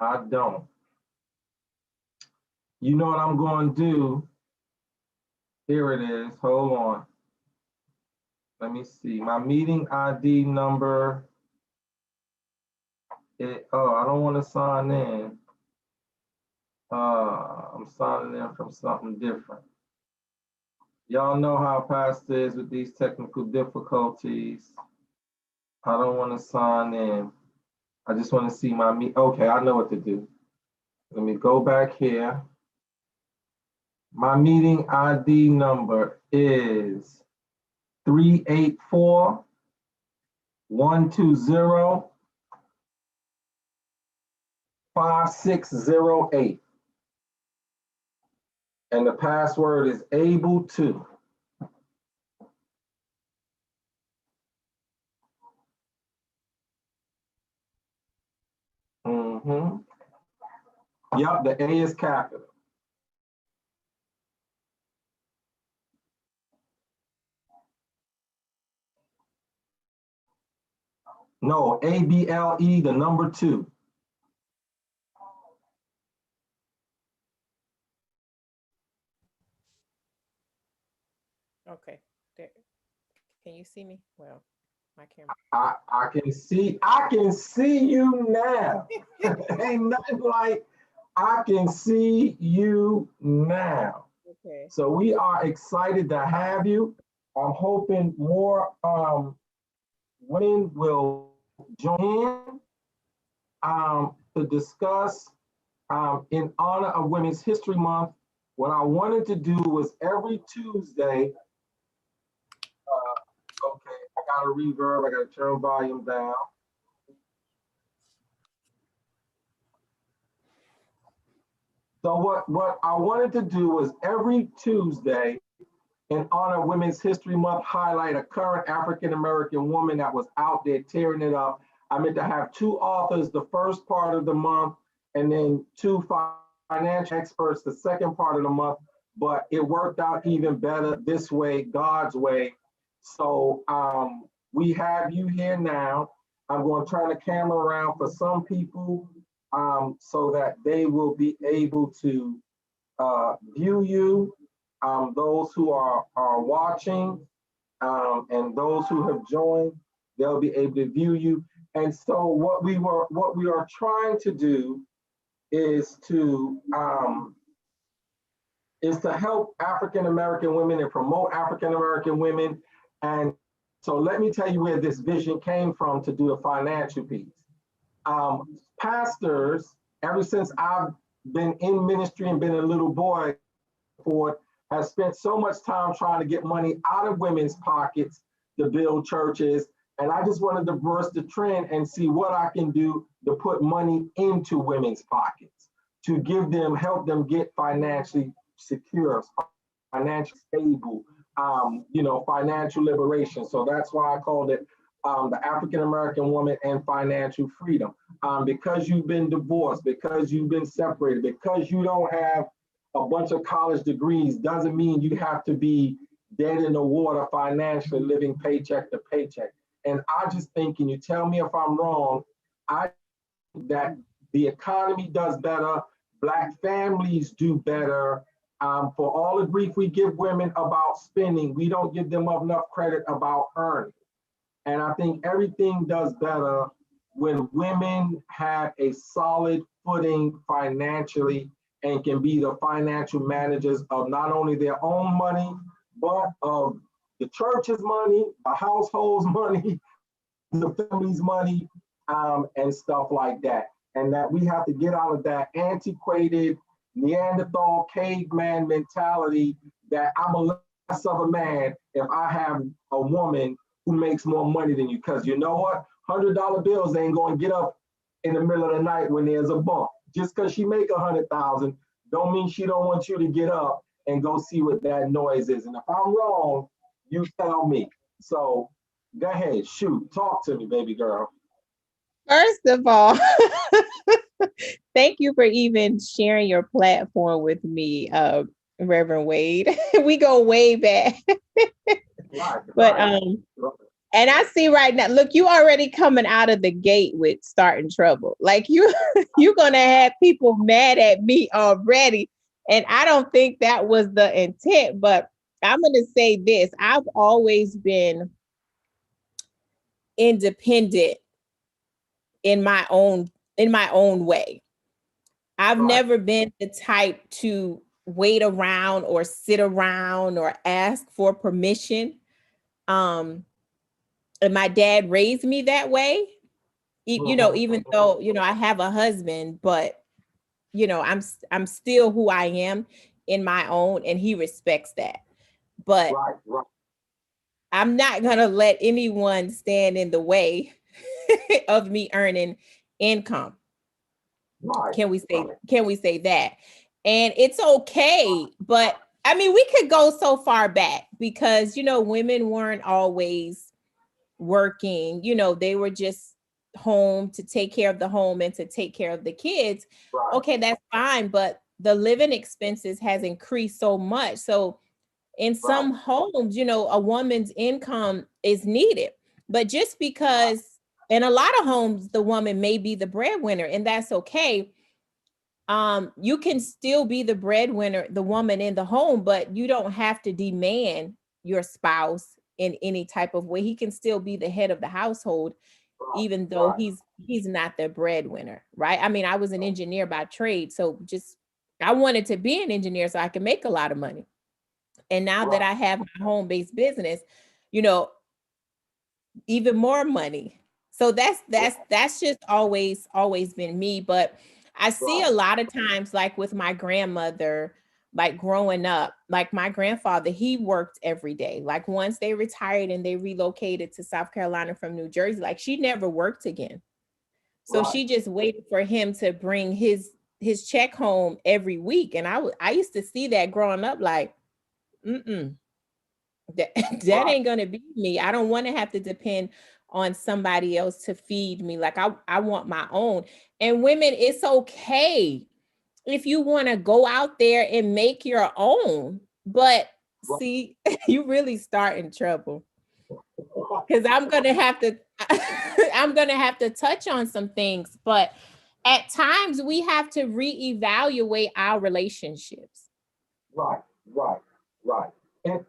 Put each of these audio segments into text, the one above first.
I don't. You know what I'm going to do? Here it is. Hold on. Let me see. My meeting ID number. I don't want to sign in. I'm signing in from something different. Y'all know how Pastor is with these technical difficulties. I don't want to sign in. I just want to see my Okay, I know what to do. Let me go back here. My meeting ID number is 384-120-5608. And the password is able to. Yep, the A is capital. No, ABLE, the number 2. Okay. There. Can you see me? Well, my camera. I can see you now. Ain't nothing like I can see you now. Okay. So we are excited to have you. I'm hoping more women will join to discuss in honor of Women's History Month. What I wanted to do was every Tuesday. Okay, I got a reverb. I got to turn volume down. So what I wanted to do was every Tuesday, in honor of Women's History Month, highlight a current African-American woman that was out there tearing it up. I meant to have 2 authors the first part of the month, and then 2 financial experts the second part of the month, but it worked out even better this way, God's way. So we have you here now. I'm going to turn the camera around for some people so that they will be able to view you. Those who are watching and those who have joined, they'll be able to view you. And so what we are trying to do is to help African American women and promote African American women. And so let me tell you where this vision came from to do the financial piece. Pastors, ever since I've been in ministry and been a little boy for it, has spent so much time trying to get money out of women's pockets to build churches. And I just wanted to burst the trend and see what I can do to put money into women's pockets, to give them, help them get financially secure, financially stable, financial liberation. So that's why I called it the African American woman and financial freedom. Because you've been divorced, because you've been separated, because you don't have a bunch of college degrees, doesn't mean you have to be dead in the water financially, living paycheck to paycheck. And I just think, and you tell me if I'm wrong, I think that the economy does better, Black families do better. For all the grief we give women about spending, we don't give them enough credit about earning. And I think everything does better when women have a solid footing financially and can be the financial managers of not only their own money, but of the church's money, the household's money, the family's money, and stuff like that. And that we have to get out of that antiquated Neanderthal caveman mentality that I'm a less of a man if I have a woman who makes more money than you. Because you know what? $100 bills ain't going to get up in the middle of the night when there's a bump. Just because she make 100,000 don't mean she don't want you to get up and go see what that noise is. And if I'm wrong, you tell me. So go ahead, shoot, talk to me, baby girl. First of all, thank you for even sharing your platform with me, Reverend Wade. We go way back. Right, But right. And I see right now, look, you already coming out of the gate with starting trouble. Like you're gonna have people mad at me already. And I don't think that was the intent, but I'm gonna say this. I've always been independent in my own way. I've Right. never been the type to wait around or sit around or ask for permission. Um, and my dad raised me that way. Even Mhm. though, I have a husband, but I'm still who I am in my own, and he respects that. But Right, right, I'm not going to let anyone stand in the way of me earning income. right, Can we say that? And it's okay, but I mean, we could go so far back because women weren't always working. They were just home to take care of the home and to take care of the kids. right, Okay, that's fine, but the living expenses has increased so much. So in right, some homes, a woman's income is needed. But just because in a lot of homes the woman may be the breadwinner, and that's okay. You can still be the breadwinner, the woman in the home, but you don't have to demand your spouse in any type of way. He can still be the head of the household, even though right, he's not the breadwinner, right? I mean, I was an engineer by trade, so just I wanted to be an engineer so I can make a lot of money. And now that right, I have my home-based business, you know, even more money. So that's just always been me. But I see right, a lot of times, like with my grandmother, like growing up, like my grandfather, he worked every day. Like once they retired and they relocated to South Carolina from New Jersey, like she never worked again. So right. she just waited for him to bring his check home every week. And I used to see that growing up, like, mm-mm, that, that Right, ain't gonna be me. I don't want to have to depend on somebody else to feed me. Like I want my own. And women, it's okay if you want to go out there and make your own. But right. see, you really start in trouble because I'm gonna have to I'm gonna have to touch on some things. But at times we have to reevaluate our relationships. Right, right, right. And,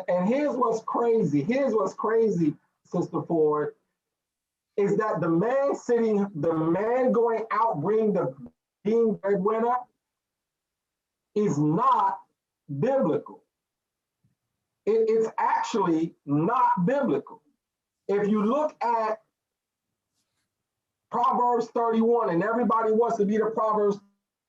and here's what's crazy. Here's what's crazy, Sister Ford, is that the man going out bringing the being breadwinner is not biblical. It's actually not biblical. If you look at Proverbs 31, and everybody wants to be the Proverbs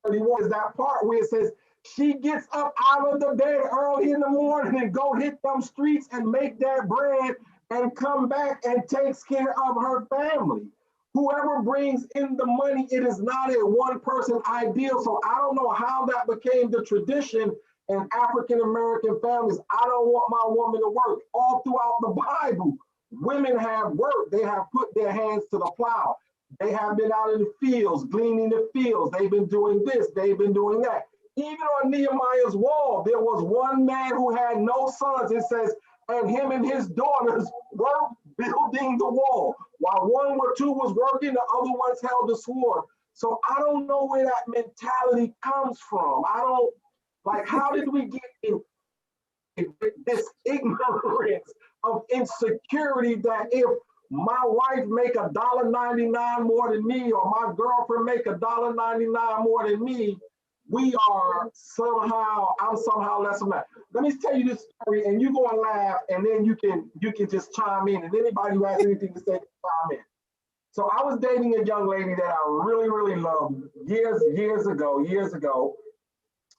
31, is that part where it says, she gets up out of the bed early in the morning and go hit them streets and make that bread and come back and takes care of her family. Whoever brings in the money, it is not a one person ideal. So I don't know how that became the tradition in African American families. I don't want my woman to work. All throughout the Bible, women have worked, they have put their hands to the plow. They have been out in the fields, gleaning the fields. They've been doing this, they've been doing that. Even on Nehemiah's wall, there was one man who had no sons. It says, and him and his daughters were building the wall. While one or two was working, the other ones held the sword. So I don't know where that mentality comes from. I don't, like, how did we get in this ignorance of insecurity that if my wife make $1.99 more than me, or my girlfriend make $1.99 more than me, I'm somehow less of that. Let me tell you this story, and you go and laugh, and then you can just chime in, and anybody who has anything to say can chime in. So I was dating a young lady that I really, really loved years ago,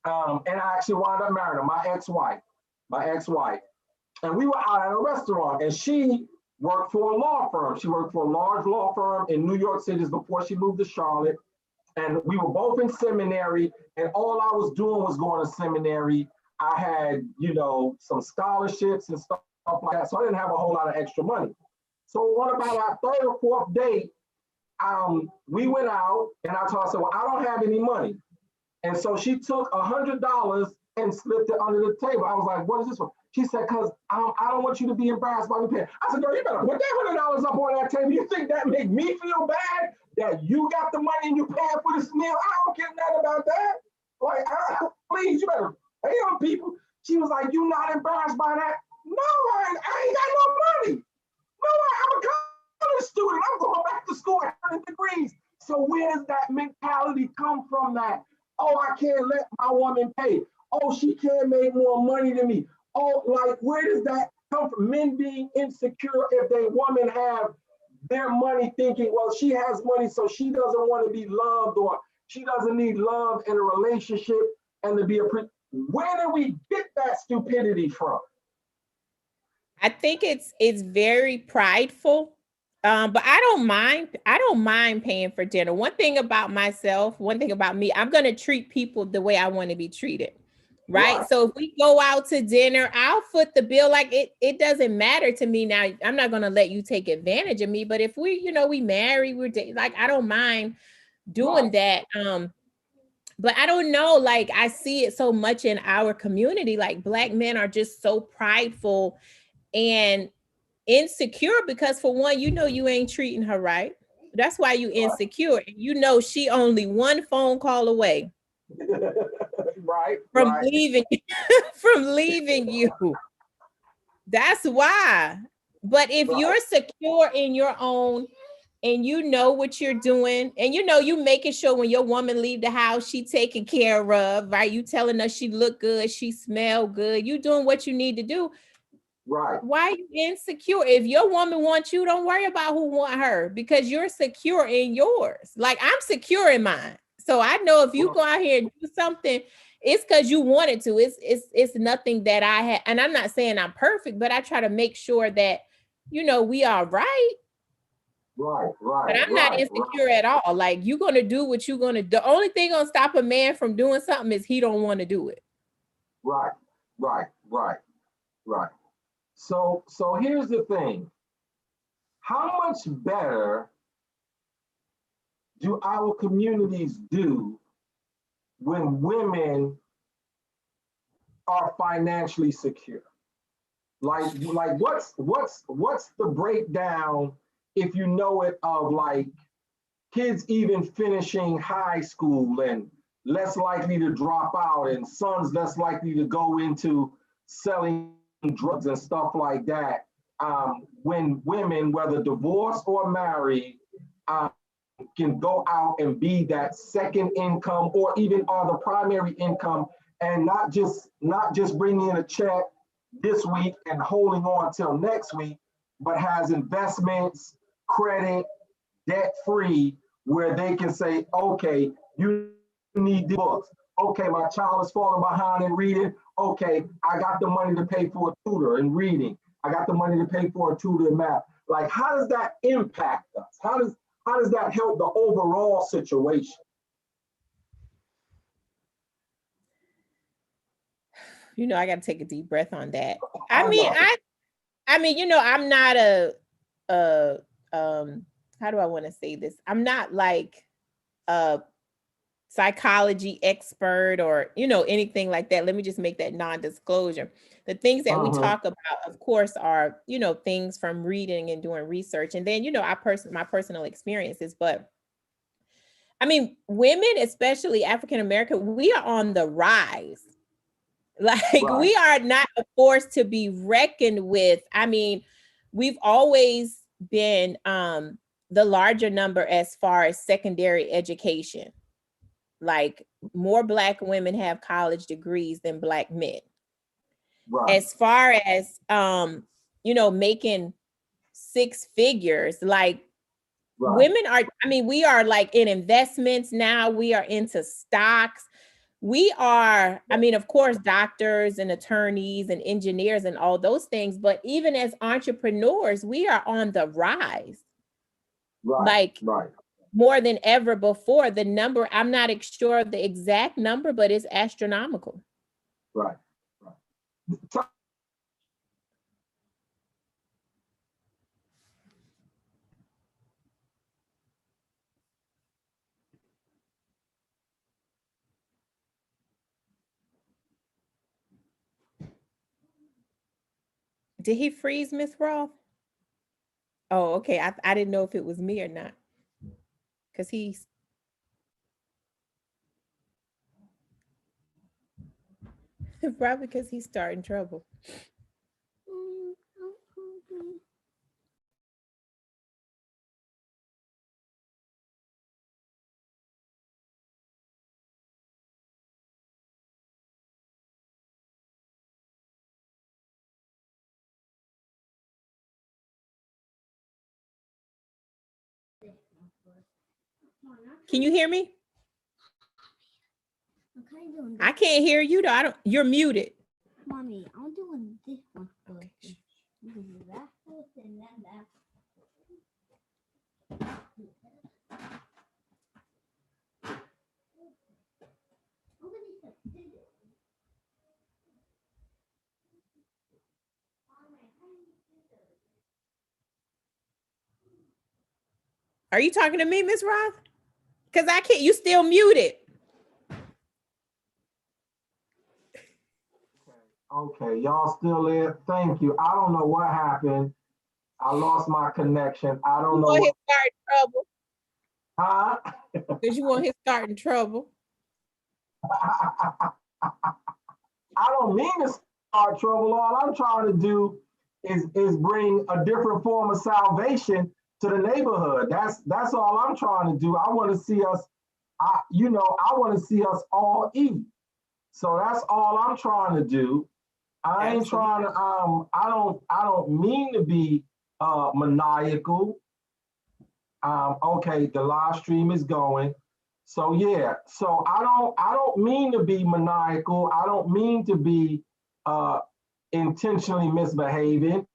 and I actually wound up marrying her, my ex-wife. And we were out at a restaurant, and she worked for a law firm. She worked for a large law firm in New York City before she moved to Charlotte. And we were both in seminary, and all I was doing was going to seminary. I had, some scholarships and stuff like that, so I didn't have a whole lot of extra money. So on about our third or fourth date, we went out, and I told her, I said, well, I don't have any money. And so she took $100 and slipped it under the table. I was like, what is this for? She said, cause I don't want you to be embarrassed by me paying. I said, girl, you better put that $100 up on that table. You think that make me feel bad that you got the money and you paying for this meal? I don't care nothing about that. Like, please, you better pay on people. She was like, you not embarrassed by that? No, I ain't got no money. No, I'm a college student. I'm going back to school at 100 degrees. So where does that mentality come from that, oh, I can't let my woman pay. Oh, she can't make more money than me. Oh, like, where does that come from? Men being insecure if they woman have their money thinking, well, she has money, so she doesn't want to be loved, or she doesn't need love in a relationship and to be where do we get that stupidity from? I think it's very prideful. But I don't mind. I don't mind paying for dinner. One thing about myself, one thing about me, I'm gonna treat people the way I want to be treated. Right. So if we go out to dinner, I'll foot the bill. Like it doesn't matter to me now. I'm not gonna let you take advantage of me. But if we marry, like, I don't mind doing that. But I don't know, like, I see it so much in our community. Like, Black men are just so prideful and insecure because, for one, you ain't treating her right. That's why you insecure. She only one phone call away from leaving from leaving you. That's why. But if you're secure in your own, and you know what you're doing, and you making sure when your woman leave the house, she taken care of, right? You telling her she look good, she smell good, you doing what you need to do. Right. Why are you insecure? If your woman wants you, don't worry about who want her, because you're secure in yours. Like, I'm secure in mine. So I know if you go out here and do something, it's because you wanted to. It's nothing that I had. And I'm not saying I'm perfect, but I try to make sure that, we are right. Right. But I'm not insecure at all. Like, you're going to do what you're going to do. The only thing going to stop a man from doing something is he don't want to do it. Right. So here's the thing. How much better do our communities do when women are financially secure? Like what's the breakdown, if you know it, of like kids even finishing high school and less likely to drop out, and sons less likely to go into selling drugs and stuff like that, when women, whether divorced or married, can go out and be that second income, or even are the primary income, and not just bringing in a check this week and holding on till next week, but has investments, credit, debt free, where they can say, okay, you need the books. Okay, my child is falling behind in reading. Okay, I got the money to pay for a tutor in reading. I got the money to pay for a tutor in math. Like, how does that impact us? How does that help the overall situation? I got to take a deep breath on that. I mean, I'm not how do I want to say this? I'm not like a psychology expert or, anything like that. Let me just make that non-disclosure. The things that we talk about, of course, are, things from reading and doing research. And then, my personal experiences. But I mean, women, especially African American, we are on the rise. Like, we are not a force to be reckoned with. I mean, we've always been the larger number as far as secondary education. Like, more Black women have college degrees than Black men. As far as making six figures, like, women are, we are like in investments now. We are into stocks. We are, of course, doctors and attorneys and engineers and all those things, but even as entrepreneurs, we are on the rise. More than ever before. The number, I'm not sure of the exact number, but it's astronomical. Right. Did he freeze Miss Roth? Oh, okay. I didn't know if it was me or not. Because he's probably because he's starting trouble. Can you hear me? I can't hear you though. You're muted. Mommy, I'm doing this one first. You can do that first and then that. Are you talking to me, Miss Roth? Because I can't, you still muted. Okay, y'all still there? Thank you. I don't know what happened. I lost my connection. I don't know You want what. his starting trouble? Huh? Because you want his starting trouble. I don't mean to start trouble. All I'm trying to do is bring a different form of salvation to the neighborhood. That's all I'm trying to do. I want to see us, I want to see us all eat. So that's all I'm trying to do. I ain't trying to I don't mean to be maniacal. Okay, the live stream is going. So yeah, so I don't mean to be maniacal. I don't mean to be intentionally misbehaving.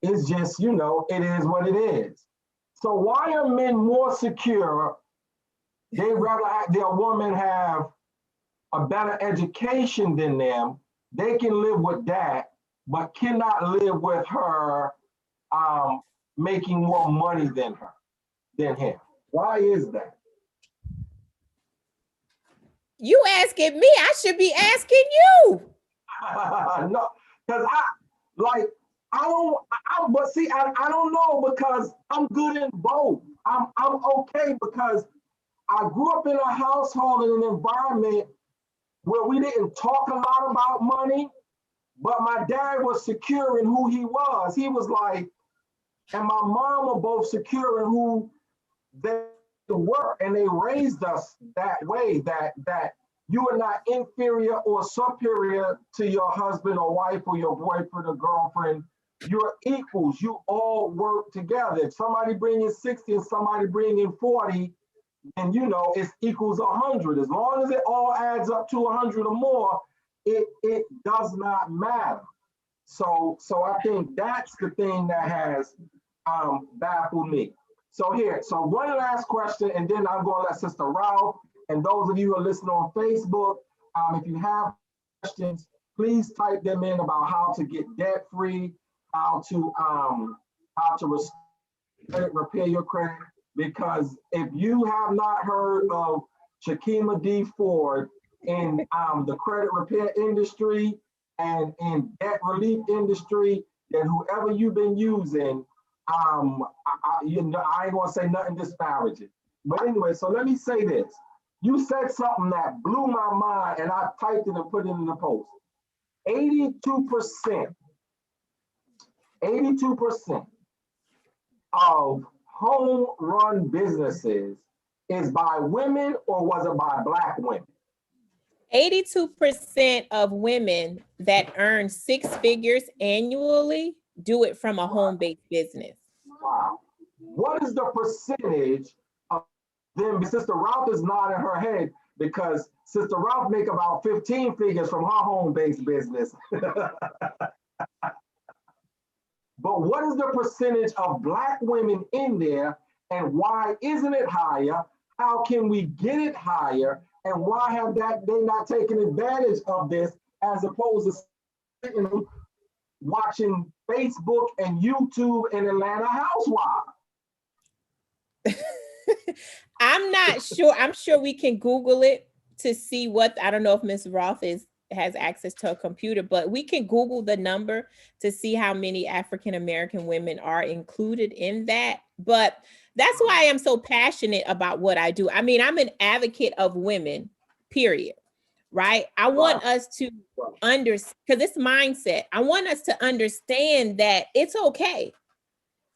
It's just, it is what it is. So why are men more secure? They rather have their woman have a better education than them. They can live with that, but cannot live with her making more money than him. Why is that? You asking me, I should be asking you. No, because I don't know, because I'm good in both. I'm okay because I grew up in a household in an environment where we didn't talk a lot about money, but my dad was secure in who he was. He was like, and my mom were both secure in who they were, and they raised us that way, that you are not inferior or superior to your husband or wife or your boyfriend or girlfriend. You're equals. You all work together. If somebody bring in 60 and somebody bring in 40, and it's equals 100. As long as it all adds up to 100 or more, it does not matter. So I think that's the thing that has baffled me. So one last question, and then I'm going to let Sister Ralph and those of you who are listening on Facebook, if you have questions, please type them in about how to get debt free, how to repair your credit. Because if you have not heard of Skakima D. Ford in the credit repair industry and in debt relief industry, then whoever you've been using, I ain't gonna say nothing disparaging. But anyway, so let me say this. You said something that blew my mind, and I typed it and put it in the post. 82% of home run businesses is by women, or was it by Black women? 82% of women that earn 6 figures annually do it from a home-based business. Wow. What is the percentage of them? Sister Ralph is nodding her head because Sister Ralph make about 15 figures from her home-based business. But what is the percentage of Black women in there, and why isn't it higher? How can we get it higher? And why have they not taken advantage of this, as opposed to watching Facebook and YouTube and Atlanta Housewives? I'm not sure. I'm sure we can Google it to see what, I don't know if Miss Roth is has access to a computer, but we can Google the number to see how many African American women are included in that. But that's why I'm so passionate about what I do. I mean, I'm an advocate of women, period. Right? I want us to understand, because it's mindset. I want us to understand that it's okay.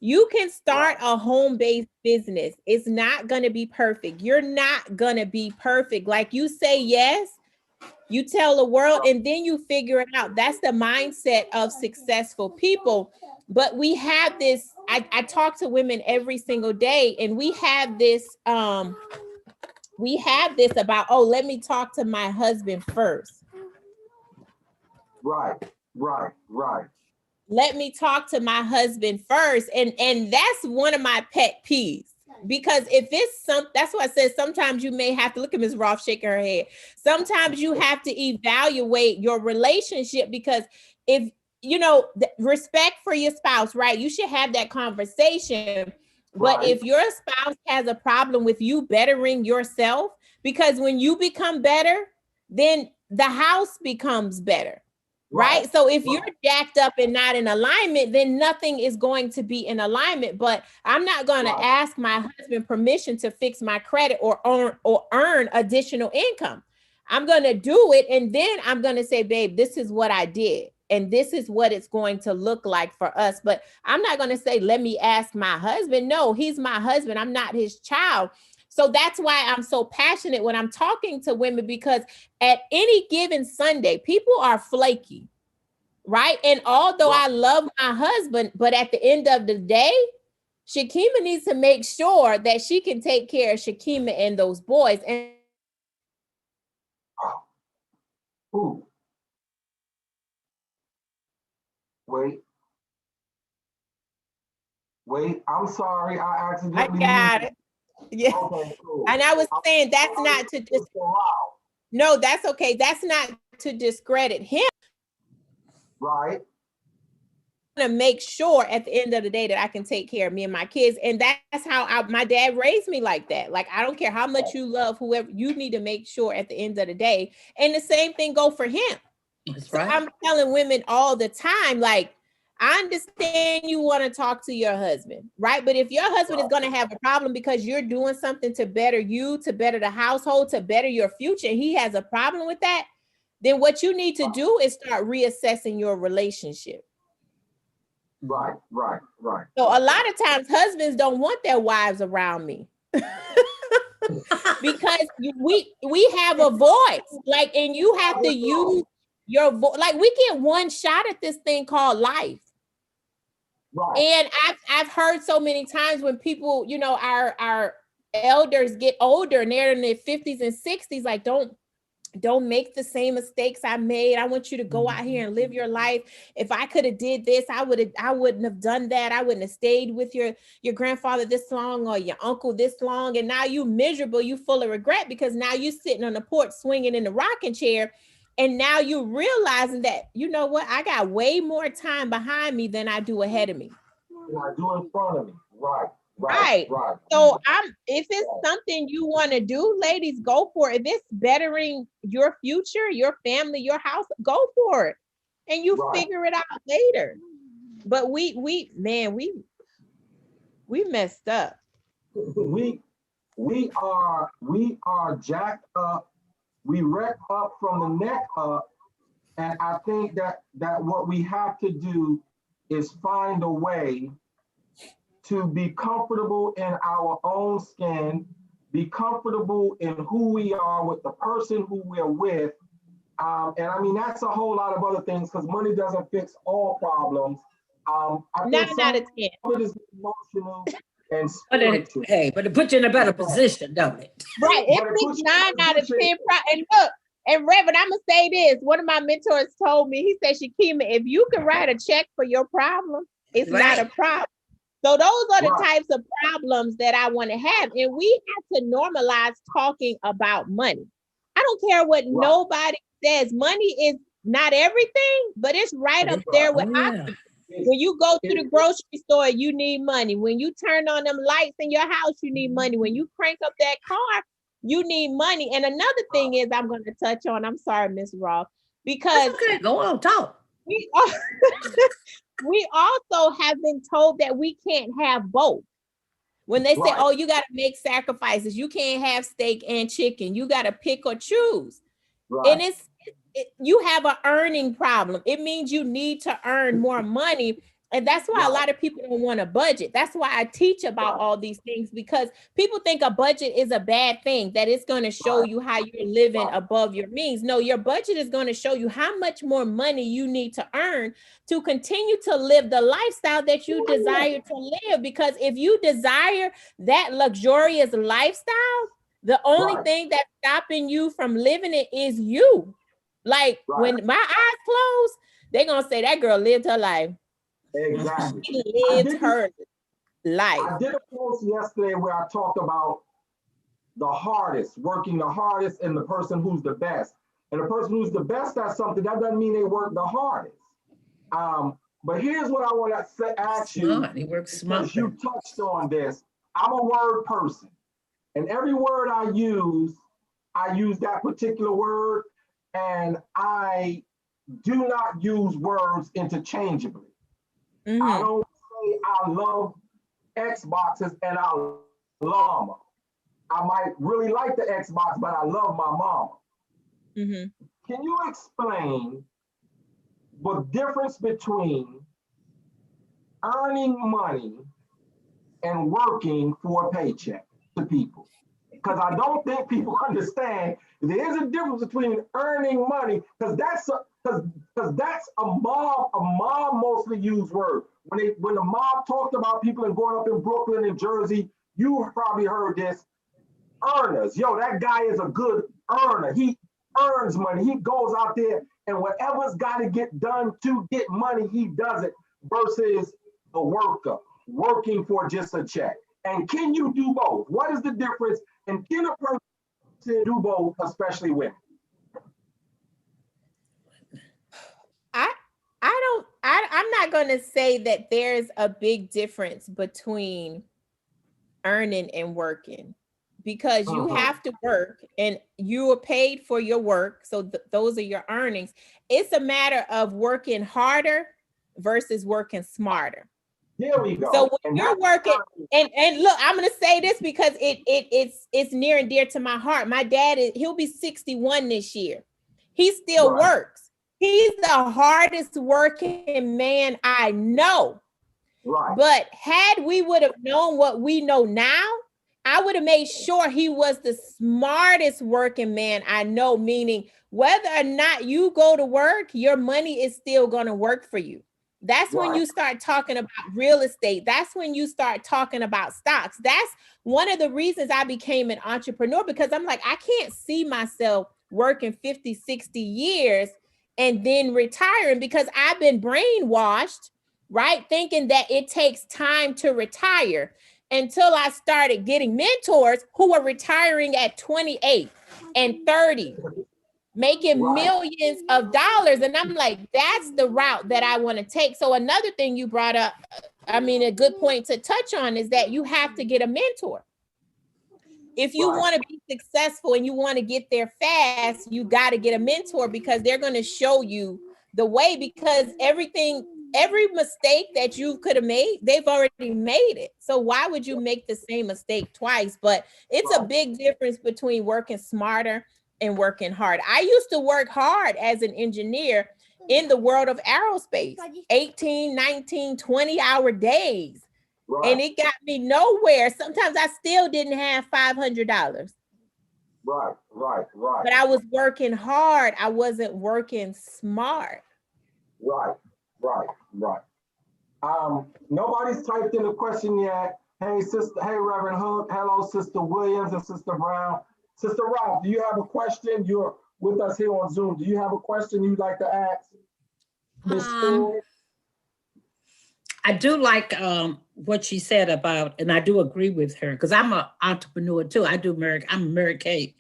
You can start a home-based business. It's not going to be perfect. You're not going to be perfect. Like, you say yes, you tell the world, and then you figure it out. That's the mindset of successful people. But we have this, I talk to women every single day, and we have this about, oh, let me talk to my husband first. Right. Let me talk to my husband first. And that's one of my pet peeves. Because if it's that's why I said sometimes you may have to, look at Ms. Roth shaking her head. Sometimes you have to evaluate your relationship, because if, respect for your spouse, right? You should have that conversation. But if your spouse has a problem with you bettering yourself, because when you become better, then the house becomes better. Right. So if you're jacked up and not in alignment, then nothing is going to be in alignment. But I'm not going to ask my husband permission to fix my credit or earn additional income. I'm going to do it. And then I'm going to say, babe, this is what I did. And this is what it's going to look like for us. But I'm not going to say, let me ask my husband. No, he's my husband. I'm not his child. So that's why I'm so passionate when I'm talking to women, because at any given Sunday, people are flaky, right? And although I love my husband, but at the end of the day, Skakima needs to make sure that she can take care of Skakima and those boys. And Ooh. Wait, I'm sorry. I accidentally. I got it. Yeah. Okay, cool. And I was saying that's not to no, that's okay. That's not to discredit him. Right. To make sure at the end of the day that I can take care of me and my kids. And that's how my dad raised me, like that. Like, I don't care how much you love whoever, you need to make sure at the end of the day. And the same thing go for him. That's right. I'm telling women all the time, like, I understand you want to talk to your husband, right? But if your husband is going to have a problem because you're doing something to better you, to better the household, to better your future, and he has a problem with that, then what you need to do is start reassessing your relationship. Right. So a lot of times husbands don't want their wives around me because we have a voice, like, and you have to use your voice. Like, we get one shot at this thing called life. Right. And I've heard so many times when people, our elders get older and they're in their 50s and 60s, like, don't make the same mistakes I made. I want you to go out here and live your life. If I could have did this, I wouldn't have done that. I wouldn't have stayed with your grandfather this long or your uncle this long. And now you miserable, you full of regret, because now you sitting on the porch swinging in the rocking chair. And now you realizing that, you know what, I got way more time behind me than I do ahead of me. And I do in front of me. Right. So if it's something you want to do, ladies, go for it. If it's bettering your future, your family, your house, go for it. And you figure it out later. But we messed up. We are jacked up. We wrecked up from the neck up. And I think that what we have to do is find a way to be comfortable in our own skin, be comfortable in who we are with the person who we're with. And I mean, that's a whole lot of other things, because money doesn't fix all problems. I think some of it is emotional and spiritual. But it puts you in a better position, don't it? Right. It makes 9 out of 10. And look, and Reverend, I'm going to say this. One of my mentors told me, he said, Skakima, if you can write a check for your problem, it's not a problem. So those are the types of problems that I want to have. And we have to normalize talking about money. I don't care what nobody says. Money is not everything, but it's right up there with oxygen. When you go to the grocery store, you need money. When you turn on them lights in your house, you need money. When you crank up that car, you need money. And another thing is, I'm going to touch on, I'm sorry, Ms. Roth. because Okay, go on, talk. we are, we also have been told that we can't have both. When they say, Right. oh, you got to make sacrifices, you can't have steak and chicken, you got to pick or choose. And Right. you have an earning problem. It means you need to earn more money. And that's why a lot of people don't want a budget. That's why I teach about all these things, because people think a budget is a bad thing, that it's going to show you how you're living above your means. No, your budget is going to show you how much more money you need to earn to continue to live the lifestyle that you desire to live. Because if you desire that luxurious lifestyle, the only thing that's stopping you from living it is you. Like when my eyes close, they're going to say that girl lived her life. Exactly. She lived her life. I did a post yesterday where I talked about the hardest, working the hardest, and the person who's the best. And the person who's the best at something, that doesn't mean they work the hardest. But here's what I want to ask you. He works smart. Because you touched on this. I'm a word person. And every word I use that particular word, and I do not use words interchangeably. I don't say I love Xboxes and I love mama. I might really like the Xbox, but I love my mama. Can you explain the difference between earning money and working for a paycheck to people? Because I don't think people understand there is a difference between earning money, because that's a mob mostly used word. When the mob talked about people and growing up in Brooklyn and Jersey, you probably heard this. Earners, yo, that guy is a good earner. He earns money. He goes out there and whatever's got to get done to get money, he does it. Versus a worker working for just a check. And can you do both? What is the difference? And can a person do both, especially women? I'm not going to say that there's a big difference between earning and working, because you have to work and you are paid for your work. So those are your earnings. It's a matter of working harder versus working smarter. There we go. So when you're working, and look, I'm going to say this because it's near and dear to my heart. My dad he'll be 61 this year. He still works. He's the hardest working man I know. But had we would have known what we know now, I would have made sure he was the smartest working man I know, meaning whether or not you go to work, your money is still going to work for you. That's when you start talking about real estate. That's when you start talking about stocks. That's one of the reasons I became an entrepreneur, because I'm like, I can't see myself working 50, 60 years and then retiring, because I've been brainwashed, right? Thinking that it takes time to retire, until I started getting mentors who were retiring at 28 and 30. Making millions of dollars. And I'm like, that's the route that I want to take. So another thing you brought up, I mean, a good point to touch on is that you have to get a mentor. If you want to be successful and you want to get there fast, you got to get a mentor, because they're going to show you the way, because every mistake that you could have made, they've already made it. So why would you make the same mistake twice? But it's a big difference between working smarter and working hard. I used to work hard as an engineer in the world of aerospace, 18, 19, 20-hour days. And it got me nowhere. Sometimes I still didn't have $500. Right. But I was working hard. I wasn't working smart. Right. Nobody's typed in a question yet. Hey, sister. Hey, Reverend Hook. Hello, Sister Williams and Sister Brown. Sister Ralph, do you have a question? You're with us here on Zoom. Do you have a question you'd like to ask? I do like what she said about, and I do agree with her, because I'm an entrepreneur too. I'm Mary Kay.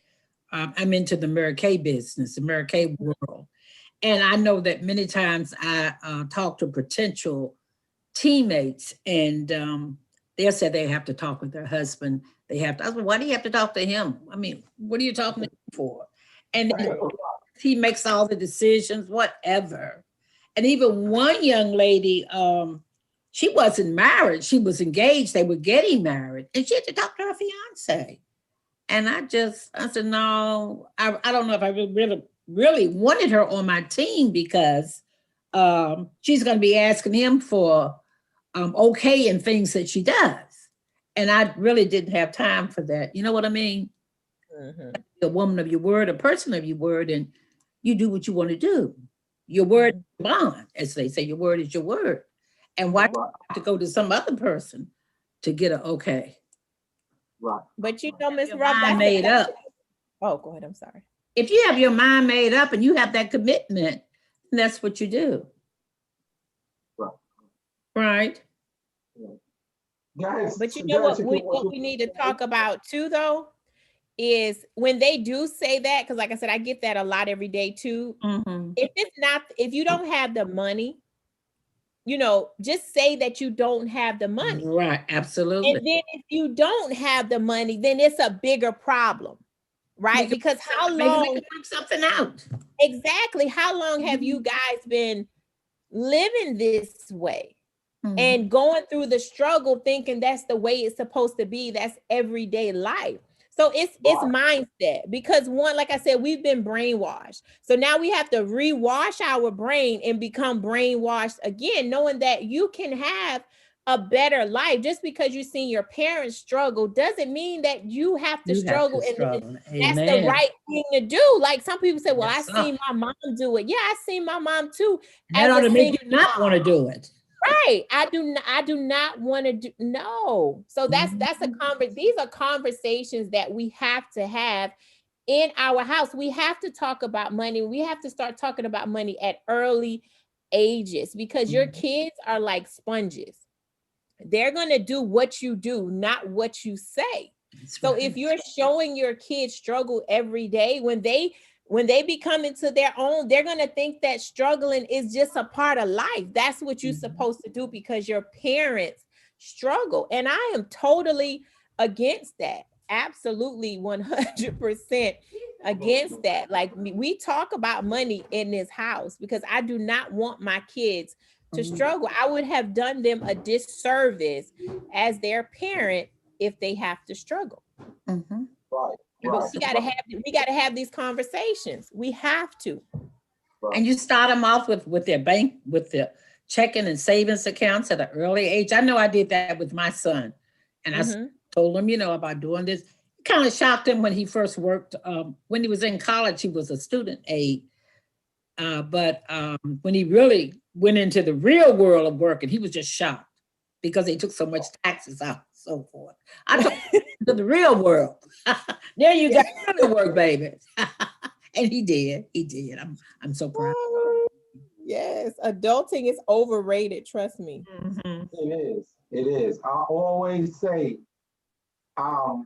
I'm into the Mary Kay business, the Mary Kay world. And I know that many times I talk to potential teammates, and they'll say they have to talk with their husband. I said, why do you have to talk to him? I mean, what are you talking to him for? And he makes all the decisions, whatever. And even one young lady, she wasn't married, she was engaged, they were getting married, and she had to talk to her fiance. And I said, no, I don't know if I really wanted her on my team, because she's going to be asking him for okay and things that she does. And I really didn't have time for that. You know what I mean? Mhm. A woman of your word, a person of your word, and you do what you want to do. Your word is bond, as they say, your word is your word. And why do you have to go to some other person to get an okay? Right. But you know, Miss Your Ruff, mind made up. Oh, go ahead. I'm sorry. If you have your mind made up and you have that commitment, that's what you do. Right. Right. Guys, But you know what we need to talk about too, though, is when they do say that, because like I said, I get that a lot every day too. Mm-hmm. If you don't have the money, you know, just say that you don't have the money. Right, absolutely. And then if you don't have the money, then it's a bigger problem, right? Because how long? Maybe we can work something out. Exactly. How long have you guys been living this way? Mm-hmm. And going through the struggle, thinking that's the way it's supposed to be. That's everyday life. So it's mindset, because one, like I said, we've been brainwashed. So now we have to rewash our brain and become brainwashed again, knowing that you can have a better life. Just because you've seen your parents struggle doesn't mean that you have to struggle. And that's the right thing to do. Like some people say, well, I seen my mom do it. Yeah, I seen my mom too. That ought to make you not want to do it. Right. I do not want to do no. So that's these are conversations that we have to have in our house. We have to talk about money. We have to start talking about money at early ages, because your kids are like sponges. They're going to do what you do, not what you say. So if you're showing your kids struggle every day, when they become into their own, they're going to think that struggling is just a part of life. That's what you're supposed to do because your parents struggle. And I am totally against that. Absolutely 100% against that. Like we talk about money in this house because I do not want my kids to struggle. I would have done them a disservice as their parent if they have to struggle. Right. But we gotta have these conversations. We have to. And you start them off with their bank, with their checking and savings accounts at an early age. I know I did that with my son, and I told him, about doing this. It kind of shocked him when he first worked. When he was in college, he was a student aide. But when he really went into the real world of working, he was just shocked because they took so much taxes out and so forth. I took him to the real world. There you go, real work, baby. And he did. I'm so proud. Yes, adulting is overrated. Trust me. It is. I always say, the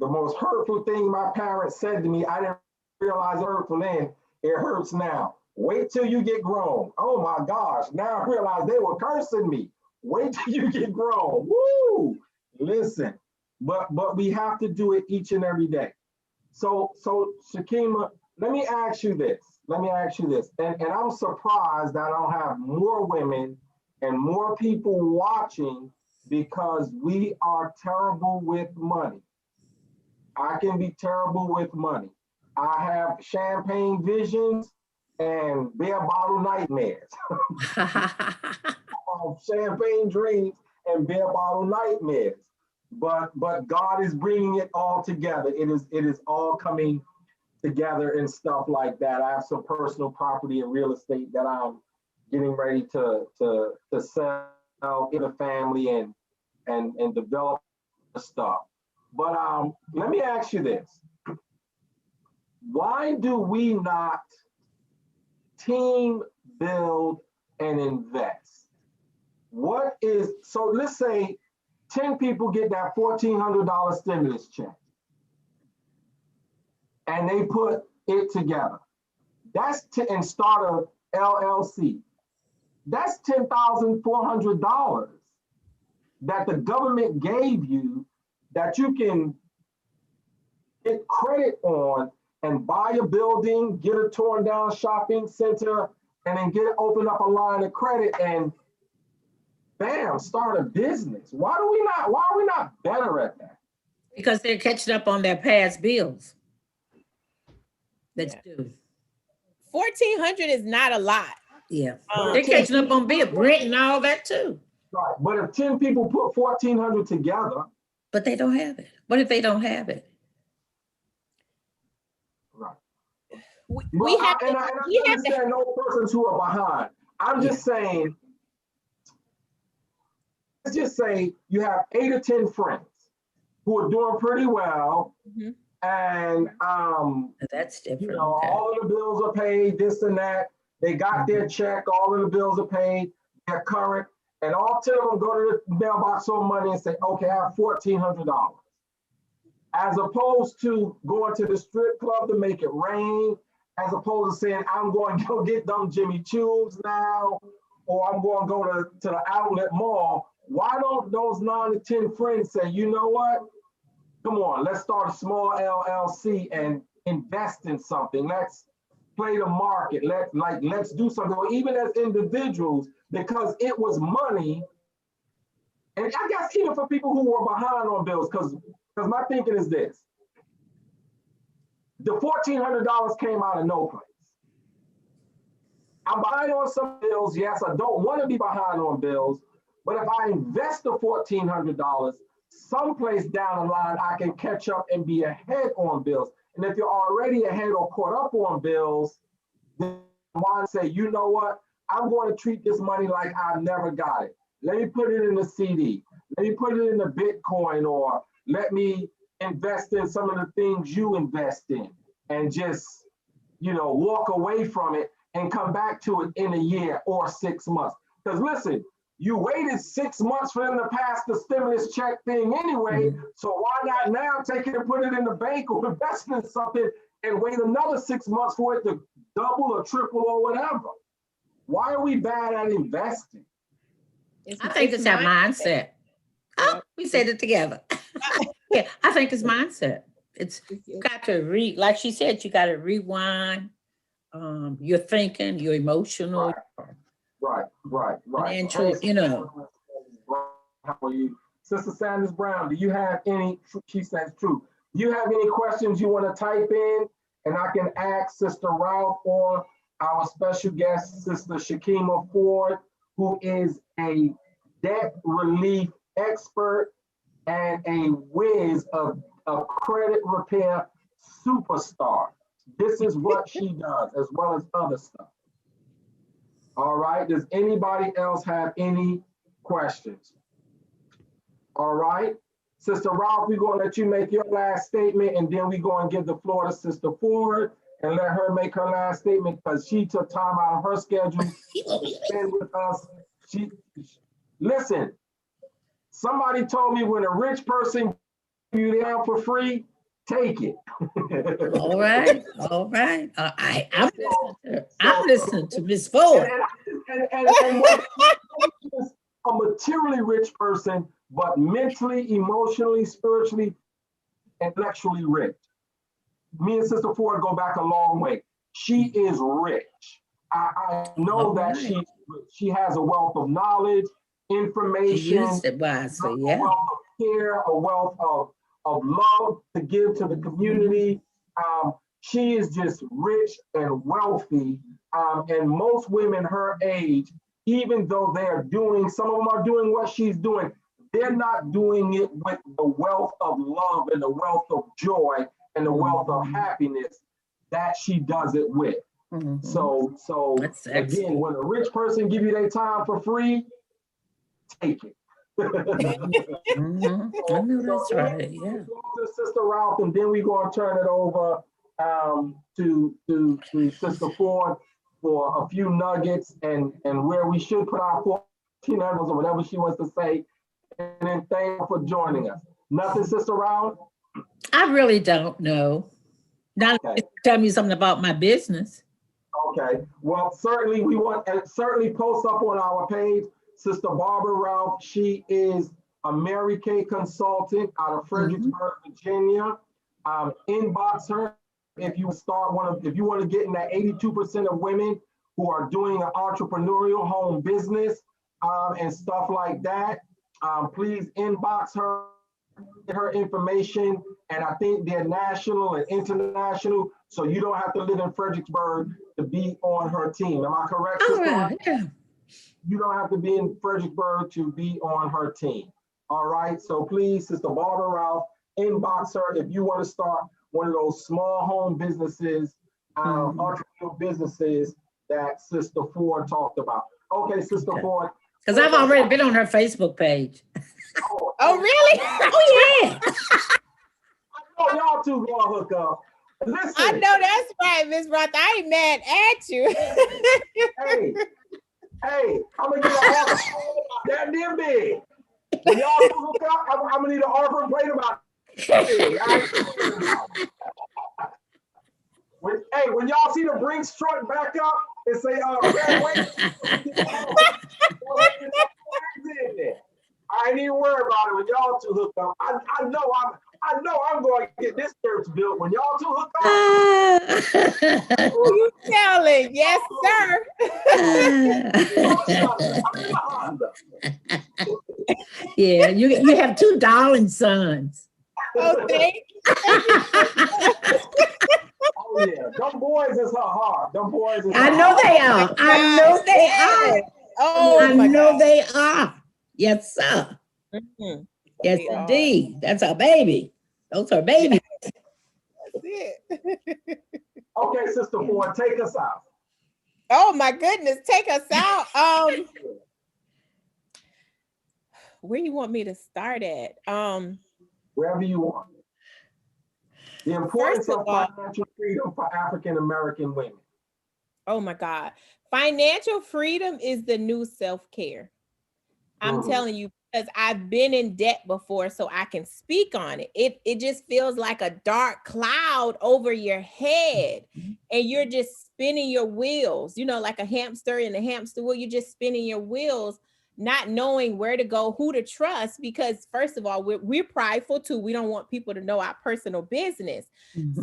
most hurtful thing my parents said to me, I didn't realize it hurtful then. It hurts now. Wait till you get grown. Oh my gosh! Now I realize they were cursing me. Wait till you get grown. Woo! Listen, but we have to do it each and every day. So Skakima, let me ask you this. And I'm surprised that I don't have more women and more people watching because we are terrible with money. I can be terrible with money. I have champagne visions and beer bottle nightmares. Champagne dreams and beer bottle nightmares. But God is bringing it all together. It is all coming together and stuff like that. I have some personal property and real estate that I'm getting ready to sell in the family and develop stuff. But let me ask you this. Why do we not team build and invest? So let's say 10 people get that $1,400 stimulus check and they put it together. And start a LLC. That's $10,400 that the government gave you that you can get credit on and buy a building, get a torn down shopping center, and then open up a line of credit and bam, start a business. Why are we not better at that? Because they're catching up on their past bills. That's due. 1,400 is not a lot. Yeah. They're catching up on bill, rent and all that too. Right. But if 10 people put 1,400 together. But they don't have it. What if they don't have it? Right. We have to understand those persons who are behind. I'm just saying, let's just say you have 8 or 10 friends who are doing pretty well. Mm-hmm. And that's different. You know, all of the bills are paid, this and that. They got their check, all of the bills are paid, they're current, and all 10 of them go to the mailbox on money and say, okay, I have $1,400. As opposed to going to the strip club to make it rain, as opposed to saying, I'm going to go get them Jimmy Choos now, or I'm going to go to the outlet mall. Why don't those 9 to 10 friends say, you know what? Come on, let's start a small LLC and invest in something. Let's play the market. Let's do something. Or even as individuals, because it was money. And I guess even for people who were behind on bills, because my thinking is this. The $1,400 came out of no place. I'm behind on some bills. Yes, I don't want to be behind on bills. But if I invest the $1,400, someplace down the line, I can catch up and be ahead on bills. And if you're already ahead or caught up on bills, then why say, you know what? I'm going to treat this money like I never got it. Let me put it in the CD. Let me put it in the Bitcoin, or let me invest in some of the things you invest in and just, walk away from it and come back to it in a year or 6 months. Because listen, you waited 6 months for them to pass the stimulus check thing anyway. Mm-hmm. So why not now take it and put it in the bank or invest in something and wait another 6 months for it to double or triple or whatever? Why are we bad at investing? I think it's our mindset. Oh, we said it together. Yeah, I think it's mindset. It's got to like she said, you got to rewind. You're thinking, you're emotional. Right. And How are you? Sister Sanders Brown, do you have any, she says true, do you have any questions you want to type in? And I can ask Sister Ralph or our special guest, Sister Skakima Ford, who is a debt relief expert and a whiz of credit repair superstar. This is what she does, as well as other stuff. All right, does anybody else have any questions? All right, Sister Ralph, we're gonna let you make your last statement, and then we're gonna give the floor to Sister Ford and let her make her last statement, because she took time out of her schedule to spend with us. Listen, somebody told me when a rich person gives you down for free, take it. All right. I'm listening to Miss Ford. And a materially rich person, but mentally, emotionally, spiritually, intellectually rich. Me and Sister Ford go back a long way. She is rich. I know that she has a wealth of knowledge, information, a wealth of care, a wealth of love to give to the community. She is just rich and wealthy. And most women her age, even though some of them are doing what she's doing, they're not doing it with the wealth of love and the wealth of joy and the wealth of happiness that she does it with. Mm-hmm. So again, when a rich person give you their time for free, take it. Mm-hmm. I knew that's right. Yeah. Sister Ralph, and then we're going to turn it over to Sister Ford for a few nuggets and where we should put our 14 nuggets or whatever she wants to say. And then thank you for joining us. Nothing, Sister Ralph? I really don't know. Now tell me something about my business. Okay. Well, certainly we want, and certainly post up on our page, Sister Barbara Ralph. She is a Mary Kay consultant out of Fredericksburg, Virginia. Inbox her if you if you want to get in that 82% of women who are doing an entrepreneurial home business and stuff like that, please inbox her information. And I think they're national and international, so you don't have to live in Fredericksburg to be on her team. Am I correct, All Sister? right, yeah. You don't have to be in Fredericksburg to be on her team. All right, so please, Sister Barbara Ralph, inbox her if you want to start one of those small home businesses, entrepreneurial businesses that Sister Ford talked about. Okay, Sister Ford. Because I've already been on her Facebook page. Oh, really? Oh, yeah. I know y'all two gonna hook up. Listen. I know that's right, Miss Roth. I ain't mad at you. hey, I'm gonna get an offer that damn big. When y'all two hook up, I'm gonna need an offer and plate about that big. When y'all see the Brinks truck back up and say, I ain't even worried about it when y'all two hook up. I know I'm going to get this church built when y'all two hook up. Who you telling? Yes, sir. Yeah, you have two darling sons. Oh, thank you. Oh yeah, them boys is her heart. Them boys is I know they are. I know they are. Oh, I know they are. Yes, sir. Mm-hmm. Yes, indeed. That's our baby. Those are babies. That's it. Okay, Sister Ford, take us out. Oh my goodness, take us out. Where you want me to start at? Wherever you want. The importance of financial freedom for African American women. Oh my God. Financial freedom is the new self-care. I'm telling you, because I've been in debt before, so I can speak on it. It just feels like a dark cloud over your head, and you're just spinning your wheels, like a hamster in a hamster wheel. You're just spinning your wheels, not knowing where to go, who to trust, because first of all, we're prideful too. We don't want people to know our personal business.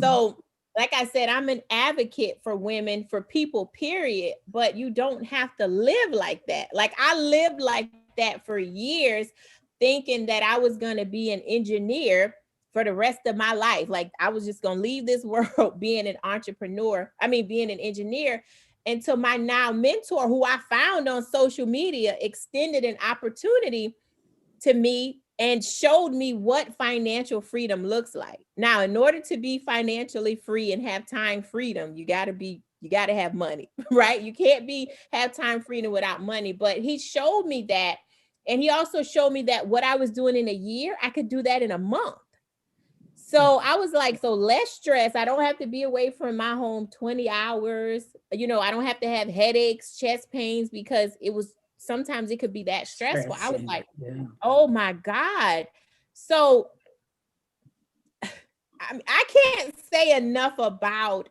So like I said, I'm an advocate for women, for people, period, but you don't have to live like that. Like I lived like that for years, thinking that I was going to be an engineer for the rest of my life. Like I was just going to leave this world being an being an engineer, until my now mentor, who I found on social media, extended an opportunity to me and showed me what financial freedom looks like. Now, in order to be financially free and have time freedom, you got to have money, right? You can't have time freedom without money. But he showed me that. And he also showed me that what I was doing in a year, I could do that in a month. So I was like, so less stress. I don't have to be away from my home 20 hours. I don't have to have headaches, chest pains, because sometimes it could be that stressful. I was like, oh my God. So I can't say enough about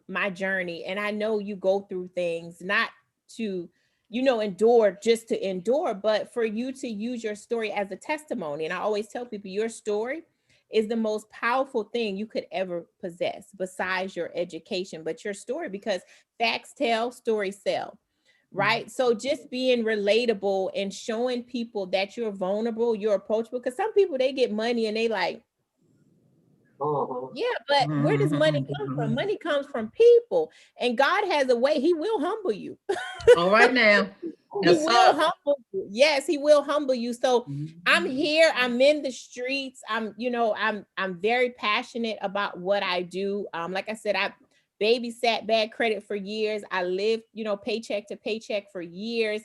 my journey. And I know you go through things not to, endure just to endure, but for you to use your story as a testimony. And I always tell people your story is the most powerful thing you could ever possess besides your education, but your story, because facts tell, stories sell. Right. So just being relatable and showing people that you're vulnerable, you're approachable, because some people, they get money and they like, yeah, but where does money come from? Money comes from people, and God has a way. He will humble you. All right now. He will humble you. Yes, he will humble you. So I'm here. I'm in the streets. I'm very passionate about what I do. Like I said, I babysat bad credit for years. I lived, paycheck to paycheck for years.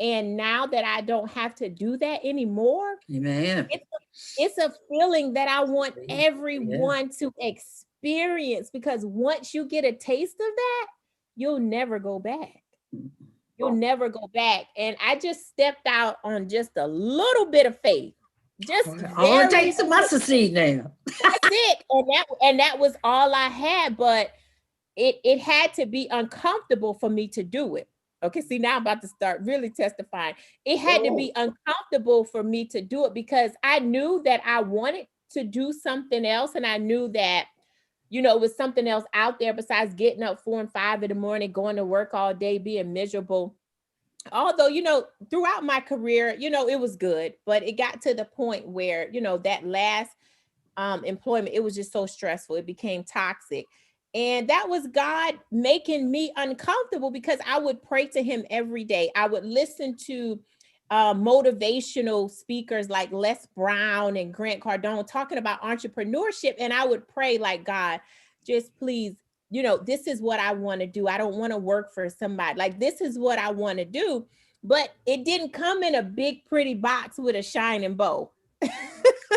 And now that I don't have to do that anymore, it's a feeling that I want everyone to experience, because once you get a taste of that, you'll never go back. You'll never go back. And I just stepped out on just a little bit of faith. All it takes a mustard seed now. That's it. And that was all I had, but it had to be uncomfortable for me to do it. Okay, see, now I'm about to start really testifying. It had to be uncomfortable for me to do it, because I knew that I wanted to do something else. And I knew that you know, it was something else out there besides getting up 4 and 5 in the morning, going to work all day, being miserable. Although, you know, throughout my career, you know, it was good, but it got to the point where, you know, that last employment, it was just so stressful. It became toxic. And that was God making me uncomfortable, because I would pray to him every day. I would listen to motivational speakers like Les Brown and Grant Cardone talking about entrepreneurship. And I would pray like, God, just please, you know, this is what I want to do. I don't want to work for somebody. Like, this is what I want to do. But it didn't come in a big, pretty box with a shining bow.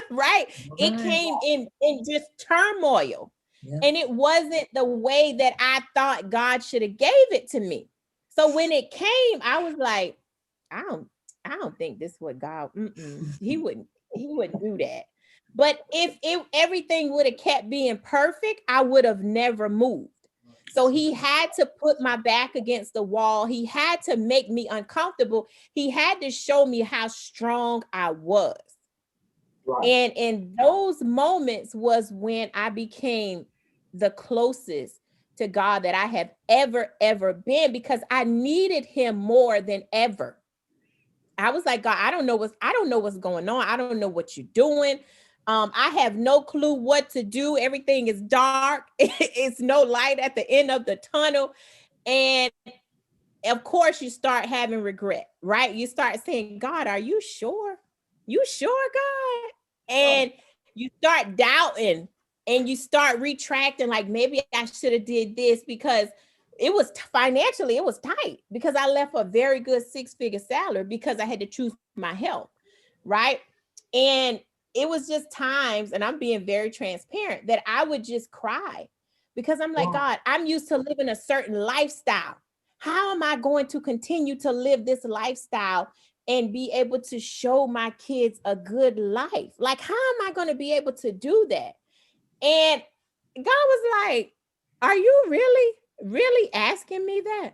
Right? It came in just turmoil. Yeah. And it wasn't the way that I thought God should have gave it to me. So when it came, I was like, I don't think this would God. He wouldn't do that. But if everything would have kept being perfect, I would have never moved. So he had to put my back against the wall. He had to make me uncomfortable. He had to show me how strong I was. Right. And in those moments was when I became the closest to God that I have ever been, because I needed him more than ever. I was like, God, I don't know what's going on. I don't know what you're doing. I have no clue what to do. Everything is dark. It's no light at the end of the tunnel. And of course you start having regret, right? You start saying, God, are you sure? You sure, God? And you start doubting, and you start retracting, like, maybe I should have did this, because it was financially, it was tight, because I left a very good 6-figure salary because I had to choose my health, right? And it was just times, and I'm being very transparent, that I would just cry, because I'm like, God, I'm used to living a certain lifestyle. How am I going to continue to live this lifestyle and be able to show my kids a good life? Like, how am I going to be able to do that? And God was like, are you really asking me that?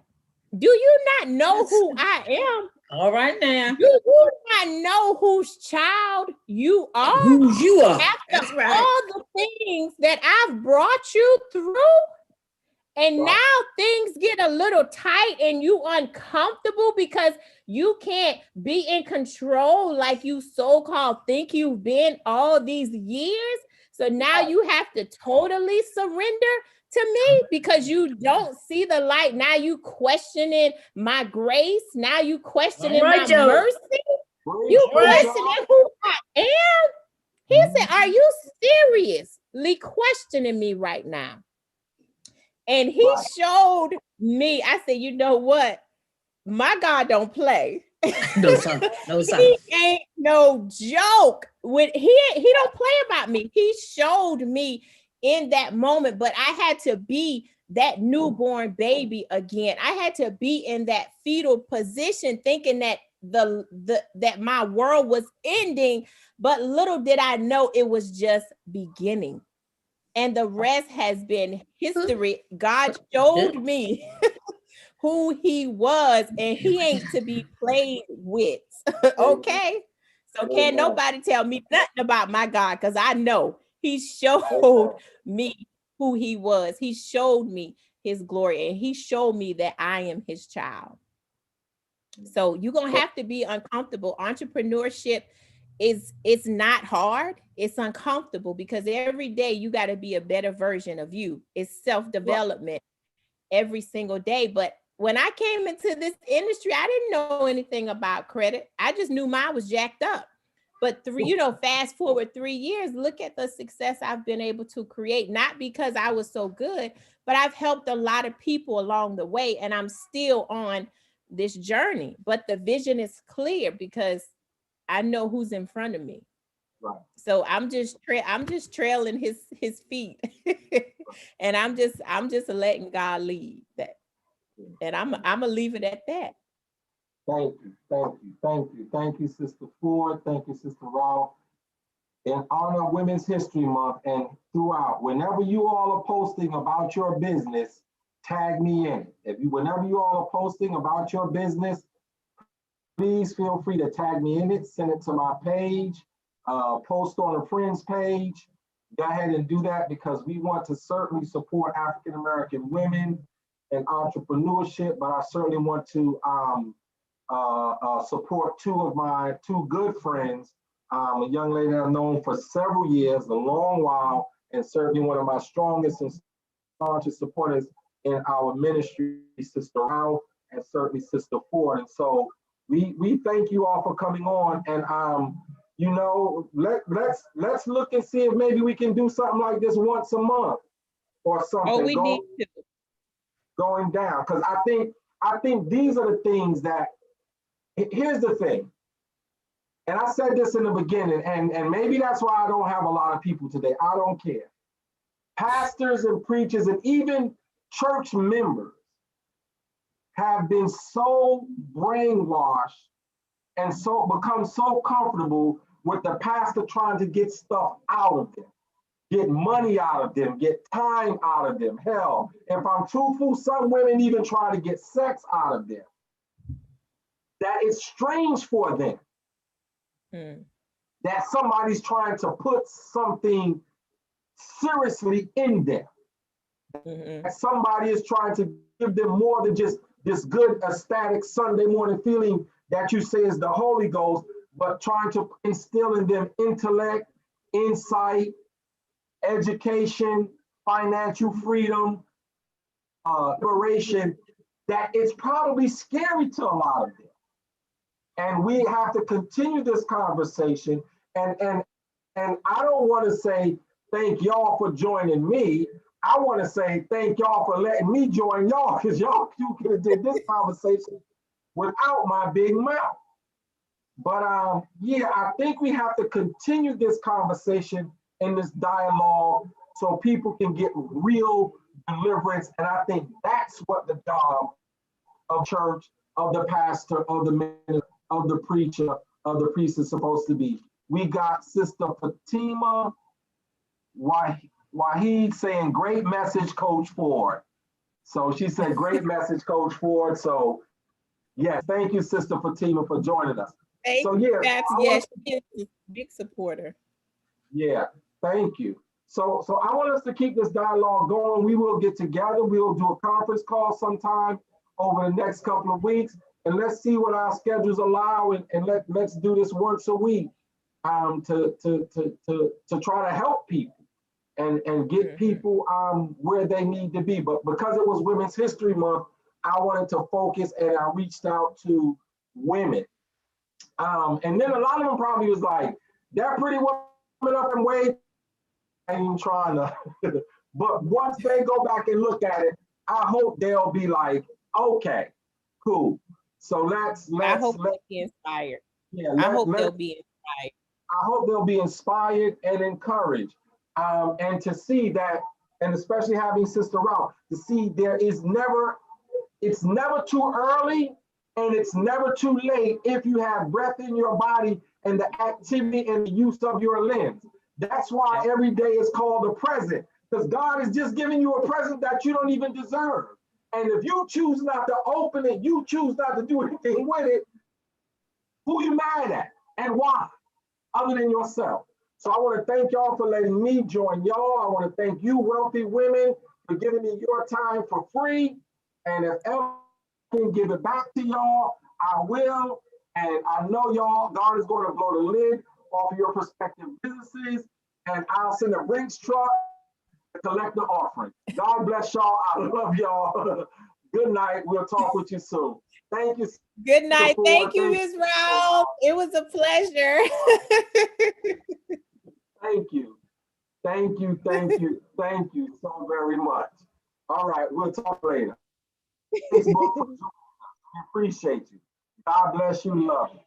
Do you not know who I am? All right now. Do you not know whose child you are? Who you are. After That's right. all the things that I've brought you through, and now things get a little tight and you uncomfortable because you can't be in control like you so-called think you've been all these years. So now you have to totally surrender to me because you don't see the light. Now you questioning my grace. Now you questioning my mercy. You questioning who I am. He said, are you seriously questioning me right now? And he showed me, I said, you know what? My God don't play. No, son. No, son. He ain't no joke. He don't play about me. He showed me in that moment, but I had to be that newborn baby again. I had to be in that fetal position, thinking that that my world was ending, but little did I know it was just beginning. And the rest has been history. God showed me who he was, and he ain't to be played with. Okay? So can't nobody tell me nothing about my God, because I know he showed me who he was. He showed me his glory, and he showed me that I am his child. So you're going to have to be uncomfortable. Entrepreneurship it's not hard. It's uncomfortable because every day you got to be a better version of you. It's self-development every single day. But when I came into this industry, I didn't know anything about credit. I just knew mine was jacked up. But fast forward 3 years, look at the success I've been able to create, not because I was so good, but I've helped a lot of people along the way, and I'm still on this journey. But the vision is clear because I know who's in front of me. Right. So I'm just trailing his feet, and I'm just letting God lead that, and I'm gonna leave it at that. Thank you, Sister Ford. Thank you, Sister Raw. In honor of Women's History Month and throughout, whenever you all are posting about your business, tag me in it. Whenever you all are posting about your business, please feel free to tag me in it, send it to my page, post on a friend's page. go ahead and do that, because we want to certainly support African American women and entrepreneurship, but I certainly want to support two of my two good friends, a young lady I've known for several years, a long while, and certainly one of my strongest and staunchest supporters in our ministry, Sister Rao, and certainly Sister Ford. And so we thank you all for coming on, and you know, let's look and see if maybe we can do something like this once a month or something. Oh, we need to. Going down, because I think these are the things that, here's the thing, and I said this in the beginning, and maybe that's why I don't have a lot of people today. I don't care. Pastors and preachers and even church members have been so brainwashed and so become so comfortable with the pastor trying to get stuff out of them, get money out of them, get time out of them. Hell, if I'm truthful, some women even try to get sex out of them. That is strange for them. That somebody's trying to put something seriously in them. That somebody is trying to give them more than just this good ecstatic Sunday morning feeling that you say is the Holy Ghost, but trying to instill in them intellect, insight, education, financial freedom, liberation, that it's probably scary to a lot of them. And we have to continue this conversation. And I don't want to say thank y'all for joining me. I want to say thank y'all for letting me join y'all, because you could have did this conversation without my big mouth. But yeah, I think we have to continue this conversation and this dialogue so people can get real deliverance. And I think that's what the job of church, of the pastor, of the minister, of the preacher, of the priest is supposed to be. We got Sister Fatima Wahid saying, great message, Coach Ford. So she said, great message, Coach Ford. So yes, thank you, Sister Fatima, for joining us. Thank so you. yeah, Yes, she is a big supporter. Yeah, thank you. So I want us to keep this dialogue going. We will get together. We'll do a conference call sometime over the next couple of weeks, and let's see what our schedules allow, and let's do this once a week to try to help people and get people where they need to be. But because it was Women's History Month, I wanted to focus, and I reached out to women. And then a lot of them probably was like, that pretty woman up and wait, I ain't even trying to. But once they go back and look at it, I hope they'll be like, okay, cool. So let's I hope they'll be inspired. Yeah, I hope they'll be inspired. I hope they'll be inspired and encouraged. And to see that, and especially having Sister Rao, to see it's never too early and it's never too late if you have breath in your body and the activity and the use of your limbs. That's why every day is called a present, because God is just giving you a present that you don't even deserve. And if you choose not to open it, you choose not to do anything with it, who you mad at and why, other than yourself? So I want to thank y'all for letting me join y'all. I want to thank you, wealthy women, for giving me your time for free. And if ever I can give it back to y'all, I will. And I know y'all, God is going to blow the lid off of your prospective businesses. And I'll send a Brinks truck to collect the offering. God bless y'all. I love y'all. Good night. We'll talk with you soon. Thank you. Good night. Thank you, Ms. Rao. It was a pleasure. Thank you. Thank you. Thank you. Thank you so very much. All right. We'll talk later. Facebook, we appreciate you. God bless you. Love you.